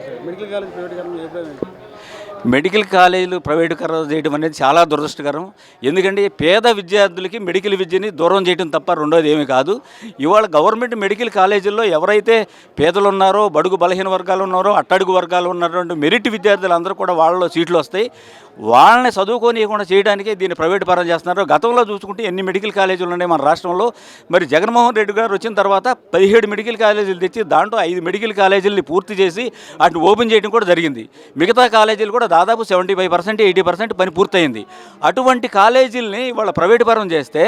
Medical college ప్రైవేటీకరణ ఎప్పుడైనా medical కాలేజీలు ప్రైవేటీకరణ చేయడం అనేది చాలా దురదృష్టకరం. ఎందుకంటే పేద విద్యార్థులకి మెడికల్ విద్యని దూరం చేయడం తప్ప రెండోది ఏమీ కాదు. ఇవాళ గవర్నమెంట్ మెడికల్ కాలేజీల్లో ఎవరైతే పేదలు ఉన్నారో, బడుగు బలహీన వర్గాలు ఉన్నారో, అట్టడుగు వర్గాలు ఉన్నటువంటి మెరిట్ విద్యార్థులందరూ కూడా వాళ్ళలో సీట్లు వస్తాయి. వాళ్ళని చదువుకోనియకుండా చేయడానికే దీన్ని ప్రైవేట్ పరం చేస్తున్నారు. గతంలో చూసుకుంటే ఎన్ని మెడికల్ కాలేజీలు ఉన్నాయి మన రాష్ట్రంలో. మరి జగన్మోహన్ రెడ్డి గారు వచ్చిన తర్వాత 17 మెడికల్ కాలేజీలు తెచ్చి దాంట్లో 5 మెడికల్ కాలేజీలని పూర్తి చేసి వాటిని ఓపెన్ చేయడం కూడా జరిగింది. మిగతా కాలేజీలు కూడా దాదాపు 75%, 80% పని పూర్తయింది. అటువంటి కాలేజీలని వాళ్ళ ప్రైవేట్ పరం చేస్తే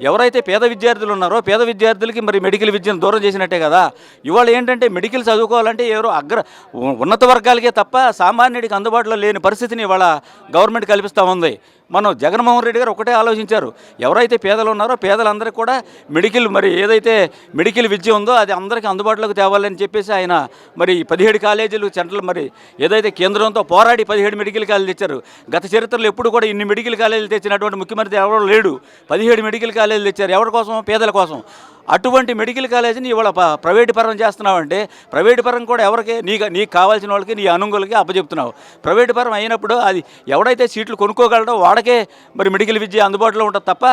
ఎవరైతే పేద విద్యార్థులు ఉన్నారో పేద విద్యార్థులకి మరి మెడికల్ విద్యను దూరం చేసినట్టే కదా. ఇవాళ ఏంటంటే మెడికల్ చదువుకోవాలంటే ఎవరో ఉన్నత వర్గాలకే తప్ప సామాన్యుడికి అందుబాటులో లేని పరిస్థితిని ఇవాళ గవర్నమెంట్ కల్పిస్తూ ఉంది. మనం జగన్మోహన్ రెడ్డి గారు ఒకటే ఆలోచించారు, ఎవరైతే పేదలు ఉన్నారో పేదలందరికీ కూడా మెడికల్ మరి ఏదైతే మెడికల్ విద్య ఉందో అది అందరికీ అందుబాటులోకి తేవాలని చెప్పేసి ఆయన మరి 17 కాలేజీలు సెంట్రల్ మరి ఏదైతే కేంద్రంతో పోరాడి 17 మెడికల్ కాలేజీలు తెచ్చారు. గత చరిత్రలో ఎప్పుడు కూడా ఇన్ని మెడికల్ కాలేజీలు తెచ్చినటువంటి ముఖ్యమంత్రి ఎవరో లేడు. 17 మెడికల్ కాలేజీలు తెచ్చారు. ఎవరి కోసం? పేదల కోసం. అటువంటి మెడికల్ కాలేజీని ఇవాళ ప్రైవేటు పరం చేస్తున్నావంటే ప్రైవేటు పరం కూడా ఎవరికి నీకు కావాల్సిన వాళ్ళకి నీ అనుగులకి అప్పచెప్తున్నావు. ప్రైవేటు పరం అయినప్పుడు అది ఎవడైతే సీట్లు కొనుక్కోగలడో వాడికే మరి మెడికల్ విద్య అందుబాటులో ఉంటుంది తప్ప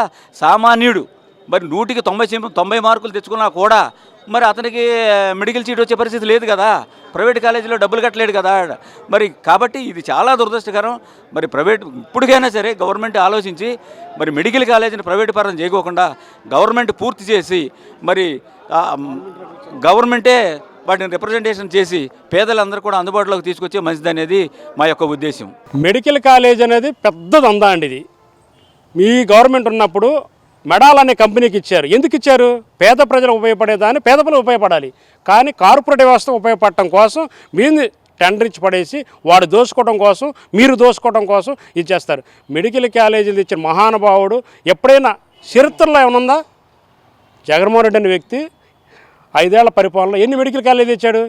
సామాన్యుడు మరి 100కి 90 మార్కులు తెచ్చుకున్నా కూడా మరి అతనికి మెడికల్ సీట్ వచ్చే పరిస్థితి లేదు కదా. ప్రైవేట్ కాలేజీలో డబ్బులు కట్టలేడు కదా. మరి కాబట్టి ఇది చాలా దురదృష్టకరం. మరి ప్రైవేట్ ఇప్పటికైనా సరే గవర్నమెంట్ ఆలోచించి మరి మెడికల్ కాలేజీని ప్రైవేట్ పరం చేయకోకుండా గవర్నమెంట్ పూర్తి చేసి మరి గవర్నమెంటే వాటిని రిప్రజెంటేషన్ చేసి పేదలందరూ కూడా అందుబాటులోకి తీసుకొచ్చే మంచిదనేది మా యొక్క ఉద్దేశం. మెడికల్ కాలేజ్ అనేది పెద్ద దందా అండి. ఇది మీ గవర్నమెంట్ ఉన్నప్పుడు మెడాల్ అనే కంపెనీకి ఇచ్చారు. ఎందుకు ఇచ్చారు? పేద ప్రజలకు ఉపయోగపడేదాన్ని పేద ప్రజలకు ఉపయోగపడాలి. కానీ కార్పొరేట్ వ్యవస్థ ఉపయోగపడటం కోసం మీరు టెండర్ ఇచ్చి పడేసి వాడు దోసుకోవడం కోసం మీరు దోసుకోవడం కోసం ఇచ్చేస్తారు. మెడికల్ కాలేజీలు ఇచ్చిన మహానుభావుడు ఎప్పుడైనా చరిత్రలో ఏమనుందా? జగన్మోహన్ రెడ్డి అనే వ్యక్తి 5 ఏళ్ల పరిపాలనలో ఎన్ని మెడికల్ కాలేజీలు తెచ్చాడు?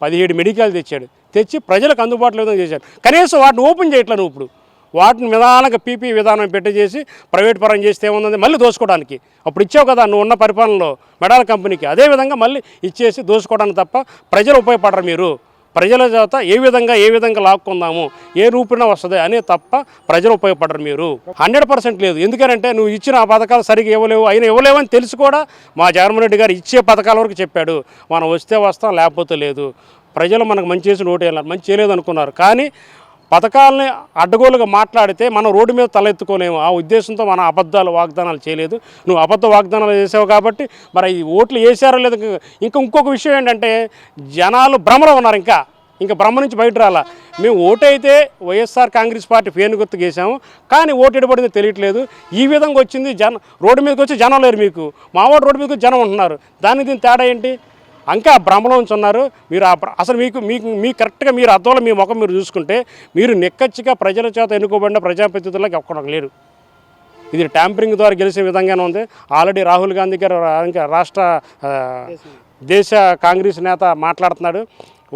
17 మెడికల్ తెచ్చాడు. తెచ్చి ప్రజలకు అందుబాటులో విధంగా చేశాడు. కనీసం వాటిని ఓపెన్ చేయట్లేదు. నువ్వు ఇప్పుడు వాటిని విధానంగా పీపీ విధానం పెట్టేసి ప్రైవేట్ పరం చేస్తే ఏముంది మళ్ళీ దోసుకోవడానికి. అప్పుడు ఇచ్చావు కదా నువ్వు ఉన్న పరిపాలనలో మెడాల్ కంపెనీకి, అదేవిధంగా మళ్ళీ ఇచ్చేసి దోసుకోవడానికి తప్ప ప్రజలు ఉపయోగపడరు. మీరు ప్రజల చేత ఏ విధంగా లాక్కుందాము, ఏ రూపున వస్తుంది అనే తప్ప ప్రజలు ఉపయోగపడరు. మీరు 100% లేదు. ఎందుకంటే నువ్వు ఇచ్చిన ఆ పథకాలు సరిగ్గా ఇవ్వలేవని తెలిసి కూడా మా జగన్మోహన్ రెడ్డి గారు ఇచ్చే పథకాల వరకు చెప్పాడు. మనం వస్తే వస్తాం లేకపోతే లేదు. ప్రజలు మనకు మంచి చేసి ఓటు వేయాలి, మంచి చేయలేదు అనుకున్నారు. కానీ పథకాలని అడ్డగోలుగా మాట్లాడితే మనం రోడ్డు మీద తలెత్తుకోలేము. ఆ ఉద్దేశంతో మన వాగ్దానాలు చేయలేదు. నువ్వు అబద్ధ వాగ్దానాలు చేసావు కాబట్టి మరి ఈ ఓట్లు వేసారో లేదు. ఇంకొక విషయం ఏంటంటే జనాలు భ్రమలో ఉన్నారు. ఇంకా భ్రమ నుంచి బయట రాలా. మేము ఓటైతే వైఎస్ఆర్ కాంగ్రెస్ పార్టీ పేరు గుర్తుకు వేసాము, కానీ ఓటు ఎడబడిందో తెలియట్లేదు. ఈ విధంగా వచ్చింది. రోడ్డు మీదకి వచ్చి జనం లేరు. మీకు మావాడు రోడ్డు మీదకి జనం ఉంటున్నారు. దీని తేడా ఏంటి? ఇంకా భ్రమలో ఉన్నారు మీరు. అసలు మీకు కరెక్ట్గా మీరు అద్దంలో మీ ముఖం మీరు చూసుకుంటే మీరు నిక్కచ్చిగా ప్రజల చేత ఎన్నుకోబడిన ప్రజాప్రతినిధులకు ఒక్కడం లేరు. ఇది ట్యాంపరింగ్ ద్వారా గెలిచే విధంగానే ఉంది. ఆల్రెడీ రాహుల్ గాంధీ గారు దేశ కాంగ్రెస్ నేత మాట్లాడుతున్నాడు.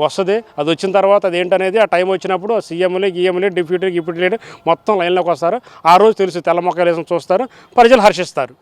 వస్తుంది, అది వచ్చిన తర్వాత అదేంటనేది ఆ టైం వచ్చినప్పుడు సీఎంలు గీఎంలు డిప్యూటీ లీడర్ మొత్తం లైన్లోకి వస్తారు. ఆ రోజు తెలుసు, తెల్ల మొక్కలు వేసి చూస్తారు, ప్రజలు హర్షిస్తారు.